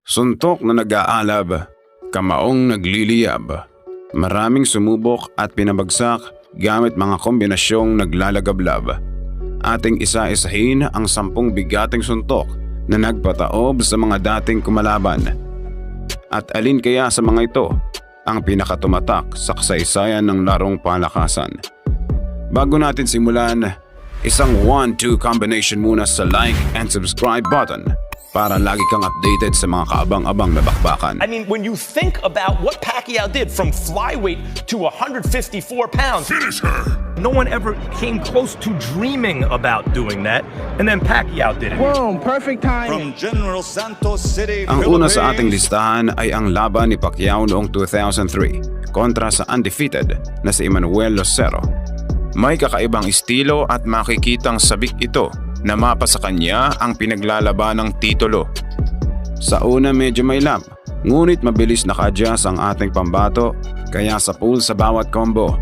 Suntok na nag-aalab, kamaong nagliliyab. Maraming sumubok at pinabagsak gamit mga kombinasyong naglalagablab. Ating isa-isahin ang 10 bigating suntok na nagpataob sa mga dating kumalaban. At alin kaya sa mga ito ang pinakatumatak sa kasaysayan ng larong palakasan? Bago natin simulan, isang 1-2 combination muna sa like and subscribe button para lagi kang updated sa mga kaabang-abang na bakbakan. I mean, when you think about what Pacquiao did from flyweight to 154 pounds, Finish her! no one ever came close to dreaming about doing that, and then Pacquiao did it. Boom, perfect timing. From General Santos City, Ang una sa ating Philippines, listahan ay ang laban ni Pacquiao noong 2003 kontra sa undefeated na si Emmanuel Locero. May kakaibang estilo at makikitang sabik ito na mapa sa kanya ang pinaglalabanang titulo. Sa una medyo may lap, ngunit mabilis naka-adjust ang ating pambato kaya sa pool sa bawat combo.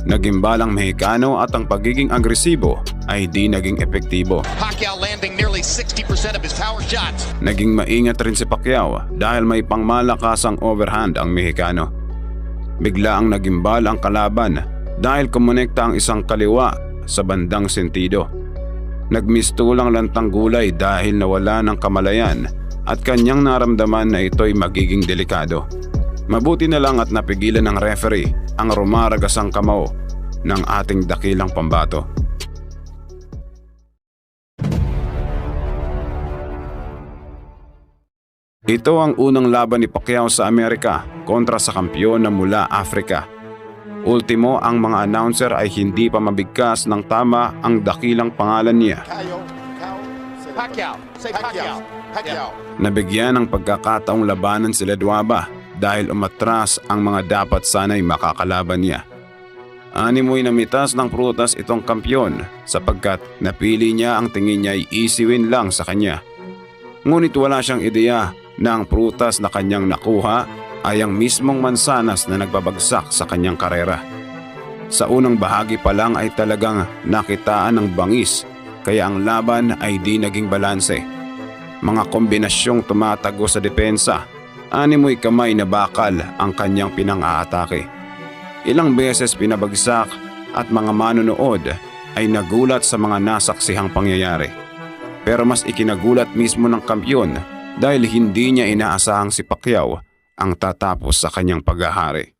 Nagimbalang Mexicano at ang pagiging agresibo ay di naging epektibo. Pacquiao landing nearly 60% of his power shots. Naging maingat rin si Pacquiao dahil may pangmalakasang overhand ang Mexicano. Bigla ang nagimbal ang kalaban dahil kumonekta ang isang kaliwa sa bandang sentido. Nagmistulang lantang gulay dahil nawala ng kamalayan at kanyang naramdaman na ito'y magiging delikado. Mabuti na lang at napigilan ng referee ang rumaragasang kamao ng ating dakilang pambato. Ito ang unang laban ni Pacquiao sa Amerika kontra sa kampiyon na mula Afrika. Ultimo, ang mga announcer ay hindi pa mabigkas ng tama ang dakilang pangalan niya. Pacquiao. Say Pacquiao. Pacquiao. Nabigyan ng pagkakataong labanan sila Duaba dahil umatras ang mga dapat sana'y makakalaban niya. Animoy namitas ng prutas itong kampyon sapagkat napili niya ang tingin niya ay easy win lang sa kanya. Ngunit wala siyang ideya na ang prutas na kanyang nakuha ay ang mismong mansanas na nagbabagsak sa kanyang karera. Sa unang bahagi pa lang ay talagang nakitaan ng bangis kaya ang laban ay di naging balanse. Mga kombinasyong tumatago sa depensa, animoy kamay na bakal ang kanyang pinang-aatake. Ilang beses pinabagsak at mga manonood ay nagulat sa mga nasaksihang pangyayari. Pero mas ikinagulat mismo ng kampyon dahil hindi niya inaasahang si Pacquiao ang tatapos sa kanyang paghahari.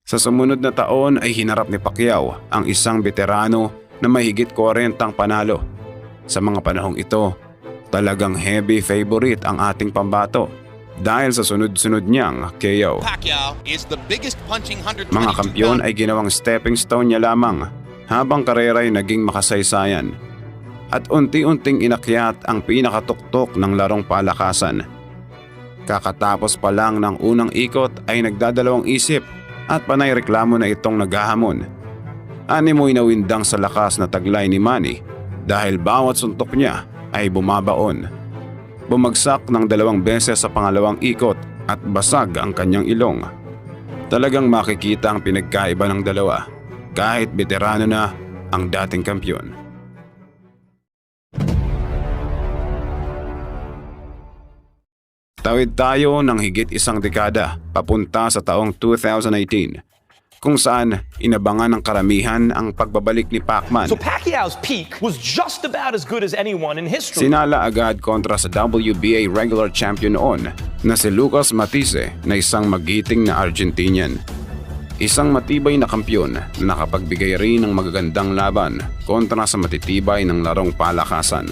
Sa sumunod na taon ay hinarap ni Pacquiao ang isang veterano na mahigit 40 panalo. Sa mga panahong ito, talagang heavy favorite ang ating pambato dahil sa sunod-sunod niyang KO. Pacquiao is the biggest punching 122 Mga kampiyon ay ginawang stepping stone niya lamang habang karera ay naging makasaysayan. At unti-unting inakyat ang pinakatuktok ng larong palakasan. Kakatapos pa lang ng unang ikot ay nagdadalawang isip at panay reklamo na itong naghahamon. Animoy nawindang sa lakas na taglay ni Manny dahil bawat suntok niya ay bumabaon. Bumagsak ng 2 beses sa pangalawang ikot at basag ang kanyang ilong. Talagang makikita ang pinagkaiba ng dalawa kahit veterano na ang dating kampyon. Tawid tayo ng higit isang dekada papunta sa taong 2018 kung saan inabangan ng karamihan ang pagbabalik ni Pacman. So Pacquiao's peak was just about as good as anyone in history. Sinala agad kontra sa WBA regular champion noon na si Lucas Matisse na isang magiting na Argentinian. Isang matibay na kampyon na nakapagbigay rin ng magagandang laban kontra sa matitibay ng larong palakasan.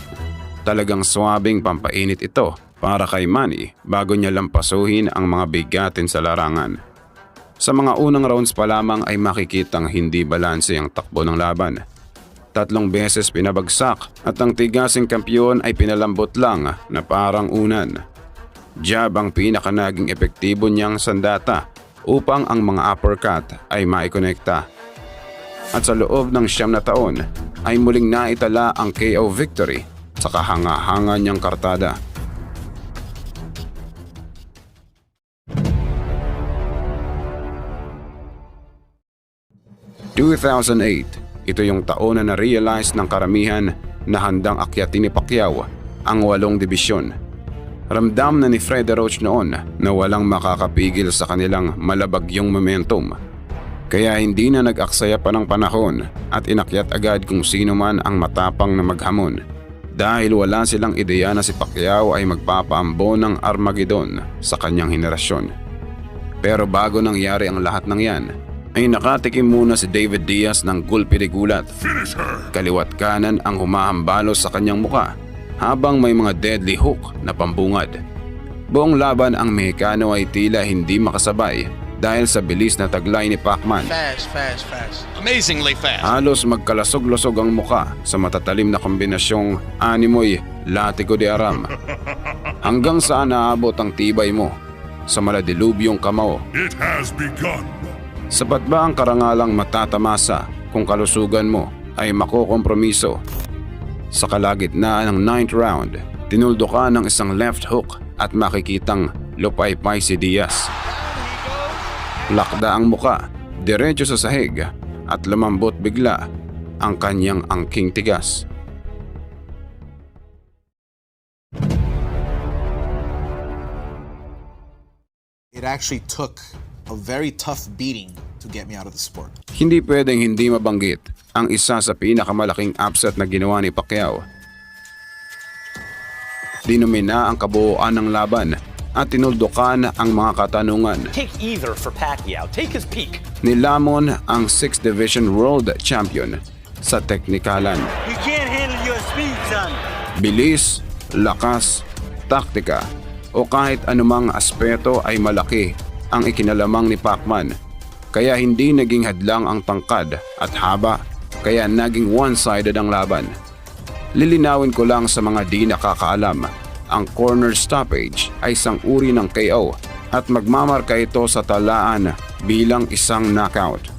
Talagang swabing pampainit ito para kay Manny bago niya lampasuhin ang mga bigatin sa larangan. Sa mga unang rounds pa lamang ay makikitang hindi balanse ang takbo ng laban. 3 beses pinabagsak at ang tigasing kampyon ay pinalambot lang na parang unan. Jab ang pinakanaging epektibo niyang sandata upang ang mga uppercut ay maikonekta. At sa loob ng 9 na taon ay muling naitala ang KO victory sa kahanga-hanga niyang kartada. 2008, Ito yung taon na na-realize ng karamihan na handang akyatin ni Pacquiao ang 8 dibisyon. Ramdam na ni Freddie Roach noon na walang makakapigil sa kanilang malabagyong momentum. Kaya hindi na nag-aksaya pa ng panahon at inakyat agad kung sino man ang matapang na maghamon. Dahil wala silang ideya na si Pacquiao ay magpapaambo ng Armageddon sa kanyang henerasyon. Pero bago nangyari ang lahat ng yan, ay nakatikim muna si David Diaz ng gulpi de gulat. Kaliwat kanan ang humahambalos sa kanyang muka habang may mga deadly hook na pambungad. Buong laban ang Mexicano ay tila hindi makasabay dahil sa bilis na taglay ni Pacman. Fast. Amazingly fast. Halos magkalasog-lasog ang muka sa matatalim na kombinasyong animoy latigo de aram. Hanggang saan naabot ang tibay mo sa maladilubyong kamao? It has begun. Sapat ba ang karangalang matatamasa kung kalusugan mo ay makokompromiso? Sa kalagitnaan ng 9th round, tinuldo ka ng isang left hook at makikitang lupaypay si Diaz. Lakda ang muka, diretso sa sahig at lumambot bigla ang kanyang angking tigas. It actually took a very tough beating to get me out of the sport. Hindi pwedeng hindi mabanggit ang isa sa pinakamalaking upset na ginawa ni Pacquiao. Dinumina ang kabuuan ng laban at tinuldukan ang mga katanungan. Take either for Pacquiao. Take his peak. Nilamon ang 6th Division World Champion sa teknikalan. You can't handle your speed, son. Bilis, lakas, taktika o kahit anumang aspeto ay malaki ang ikinalamang ni Pacman. Kaya hindi naging hadlang ang tangkad at haba, kaya naging one-sided ang laban. Lilinawin ko lang sa mga di nakakaalam, ang corner stoppage ay isang uri ng KO at magmamarka ito sa talaan bilang isang knockout.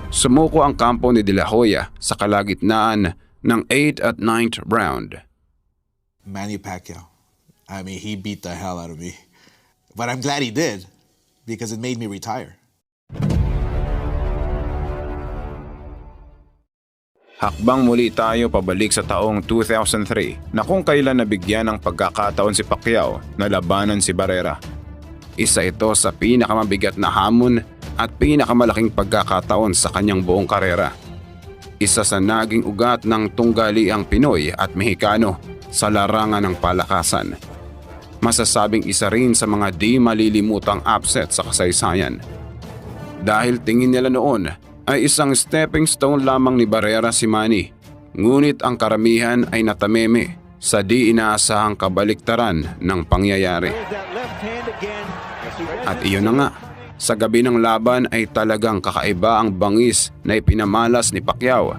Sumuko ang kampo ni De La Hoya sa kalagitnaan ng 8th at 9th round. Manny Pacquiao. I mean, he beat the hell out of me. But I'm glad he did because it made me retire. Hakbang muli tayo pabalik sa taong 2003 na kung kailan nabigyan ng pagkakataon si Pacquiao na labanan si Barrera. Isa ito sa pinakamabigat na hamon at pinakamalaking pagkakataon sa kanyang buong karera. Isa sa naging ugat ng tunggaliang Pinoy at Mexicano sa larangan ng palakasan. Masasabing isa rin sa mga di malilimutang upset sa kasaysayan. Dahil tingin nila noon ay isang stepping stone lamang ni Barrera si Manny. Ngunit ang karamihan ay natameme sa di inaasahang kabaliktaran ng pangyayari. At iyon na nga, sa gabi ng laban ay talagang kakaiba ang bangis na ipinamalas ni Pacquiao.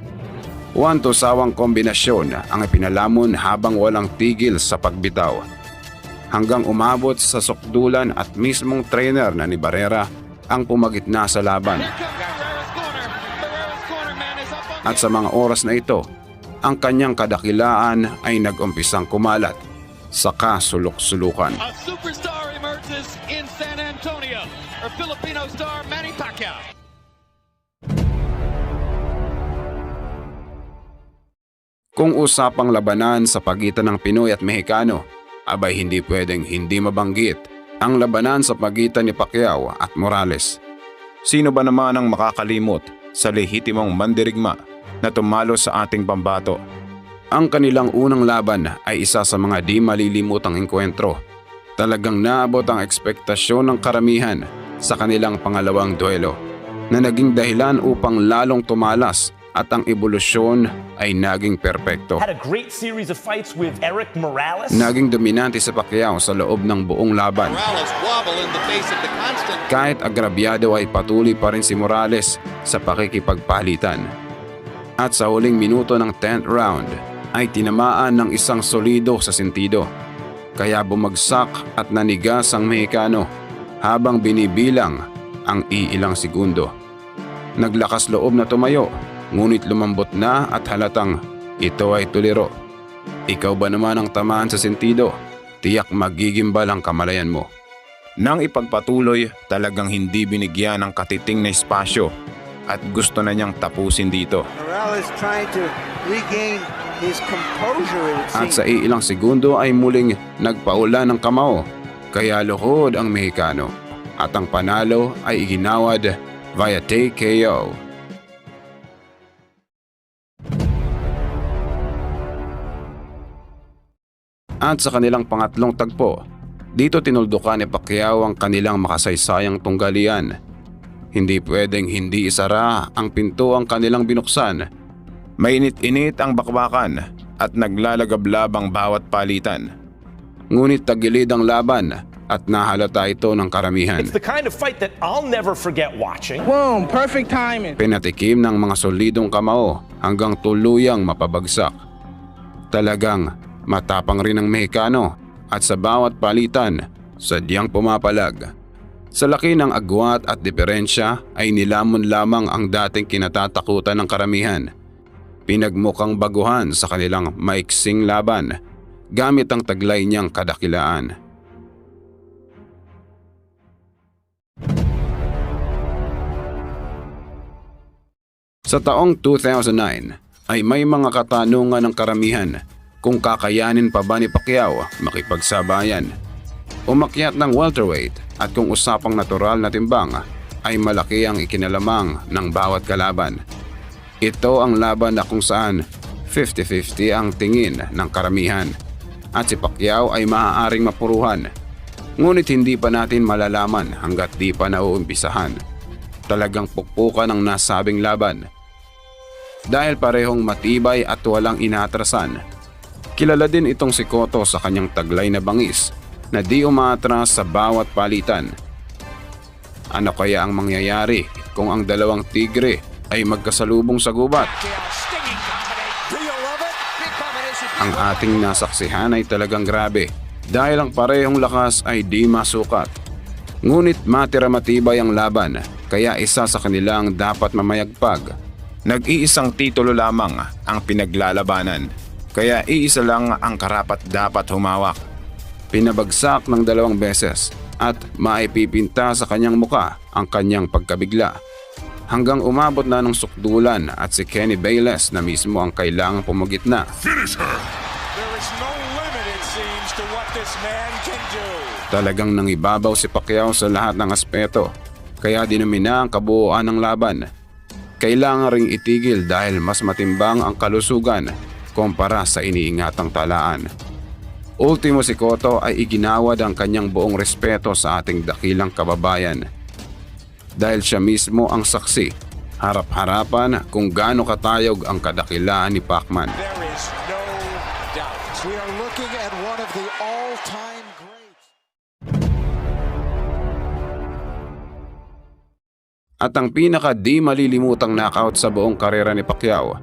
Wanto-sawang kombinasyon ang ipinalamon habang walang tigil sa pagbitaw. Hanggang umabot sa sukdulan at mismong trainer na ni Barrera ang pumagitna sa laban. At sa mga oras na ito, ang kanyang kadakilaan ay nag-umpisang kumalat sa kasulok-sulukan. A superstar emerges in San Antonio. Our Filipino star Manny Pacquiao. Kung usapang labanan sa pagitan ng Pinoy at Mexicano, abay hindi pwedeng hindi mabanggit ang labanan sa pagitan ni Pacquiao at Morales. Sino ba naman ang makakalimot sa lehitimong mandirigma na tumalo sa ating pambato? Ang kanilang unang laban ay isa sa mga di malilimutang engkwentro. Talagang naabot ang ekspektasyon ng karamihan sa kanilang pangalawang duelo na naging dahilan upang lalong tumalas at ang ebolusyon ay naging perpekto. Had a great series of fights with Eric Morales. Naging dominante si Pacquiao sa loob ng buong laban. Morales wobble in the face of the constant. Kahit agrabyado ay patuloy pa rin si Morales sa pakikipagpalitan. At sa huling minuto ng 10th round ay tinamaan ng isang solido sa sentido. Kaya bumagsak at nanigas ang Mexicano habang binibilang ang iilang segundo. Naglakas loob na tumayo, ngunit lumambot na at halatang ito ay tuliro. Ikaw ba naman ang tamaan sa sentido? Tiyak magigimbal ang kamalayan mo. Nang ipagpatuloy, talagang hindi binigyan ng katiting na espasyo at gusto na niyang tapusin dito. Morales trying to regain his composure, it would At seem. sa iilang segundo ay muling nagpaula ng kamao, kaya luhod ang Mexicano. At ang panalo ay iginawad via TKO. At sa kanilang pangatlong tagpo, dito tinuldukan ni Pacquiao ang kanilang makasaysayang tunggalian. Hindi pwedeng hindi isara ang pinto ang kanilang binuksan. Mainit-init ang bakbakan at naglalagablab ang bawat palitan. Ngunit tagilid ang laban at nahalata ito ng karamihan. It's the kind of fight that I'll never forget watching. Boom, perfect timing. Pinatikim ng mga solidong kamao hanggang tuluyang mapabagsak. Talagang matapang rin ang Mexicano at sa bawat palitan, sadyang pumapalag. Sa laki ng agwat at diferensya ay nilamon lamang ang dating kinatatakutan ng karamihan. Pinagmukhang baguhan sa kanilang maiksing laban gamit ang taglay niyang kadakilaan. Sa taong 2009 ay may mga katanungan ng karamihan kung kakayanin pa ba ni Pacquiao makipagsabayan. Umakyat ng welterweight at kung usapang natural na timbang ay malaki ang ikinalamang ng bawat kalaban. Ito ang laban na kung saan 50-50 ang tingin ng karamihan at si Pacquiao ay maaaring mapuruhan. Ngunit hindi pa natin malalaman hanggat di pa nauumpisahan. Talagang pukpukan ang nasabing laban. Dahil parehong matibay at walang inatrasan, kilala din itong si Cotto sa kanyang taglay na bangis na di umaatras sa bawat palitan. Ano kaya ang mangyayari kung ang dalawang tigre ay magkasalubong sa gubat? Ang ating nasaksihan ay talagang grabe dahil ang parehong lakas ay di masukat. Ngunit matira matibay ang laban kaya isa sa kanilang dapat mamayagpag. Nag-iisang titulo lamang ang pinaglalabanan, kaya iisa lang ang karapat dapat humawak. Pinabagsak ng 2 beses at maipipinta sa kanyang muka ang kanyang pagkabigla. Hanggang umabot na ng sukdulan at si Kenny Bayless na mismo ang kailangang pumagitna. There is no limit, it seems, to what this man can do. Talagang nangibabaw si Pacquiao sa lahat ng aspeto, kaya dinumina ang kabuuan ng laban. Kailangan ring itigil dahil mas matimbang ang kalusugan kumpara sa iniingatang talaan. Ultimo si Cotto ay iginawad ang kanyang buong respeto sa ating dakilang kababayan. Dahil siya mismo ang saksi, harap-harapan kung gaano katayog ang kadakilaan ni Pacman. There is no doubt. We are looking at one of the all-time greats. At ang pinaka di malilimutang knockout sa buong karera ni Pacquiao,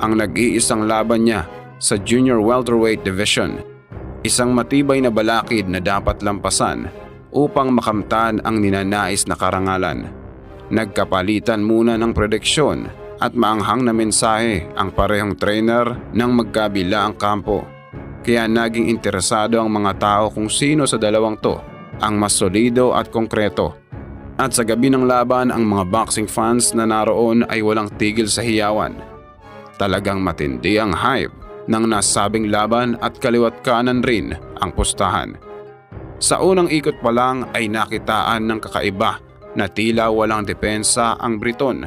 ang nag-iisang laban niya sa junior welterweight division. Isang matibay na balakid na dapat lampasan upang makamtan ang ninanais na karangalan. Nagkapalitan muna ng prediksyon at maanghang na mensahe ang parehong trainer ng magkabila ang kampo. Kaya naging interesado ang mga tao kung sino sa dalawang to ang mas solido at konkreto. At sa gabi ng laban, ang mga boxing fans na naroon ay walang tigil sa hiyawan. Talagang matindi ang hype ng nasabing laban at kaliwat kanan rin ang pustahan. Sa unang ikot pa lang ay nakitaan ng kakaiba na tila walang depensa ang Briton.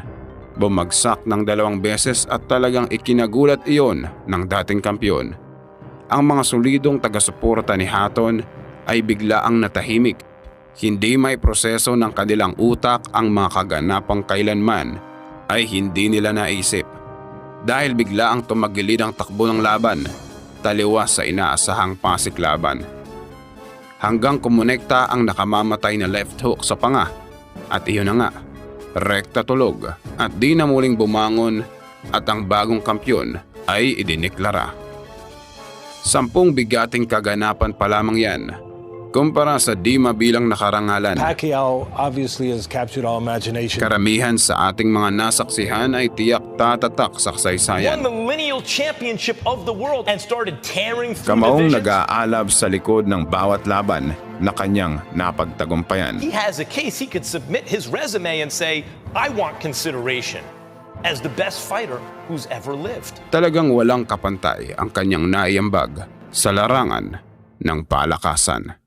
Bumagsak ng 2 beses at talagang ikinagulat iyon ng dating kampyon. Ang mga solidong taga-suporta ni Hatton ay biglaang natahimik. Hindi may proseso ng kanilang utak ang mga kaganapang kailanman ay hindi nila naisip. Dahil biglaang tumagilid ang takbo ng laban, taliwas sa inaasahang pasiklaban. Hanggang kumonekta ang nakamamatay na left hook sa panga. At iyon na nga, rekta tulog at di na muling bumangon at ang bagong kampyon ay idiniklara. 10 bigating kaganapan pa lamang yan kumpara sa di mabilang na karangalan. Pacquiao obviously has captured all imagination. Karamihan sa ating mga nasaksihan ay tiyak tatatak sa kasaysayan. Won the lineal championship of the world and started tearing through Kamaong divisions. nag-aalab sa likod ng bawat laban na kanyang napagtagumpayan. He has a case. He could submit his resume and say, I want consideration. as the best fighter who's ever lived. Talagang walang kapantay ang kanyang naiambag sa larangan ng palakasan.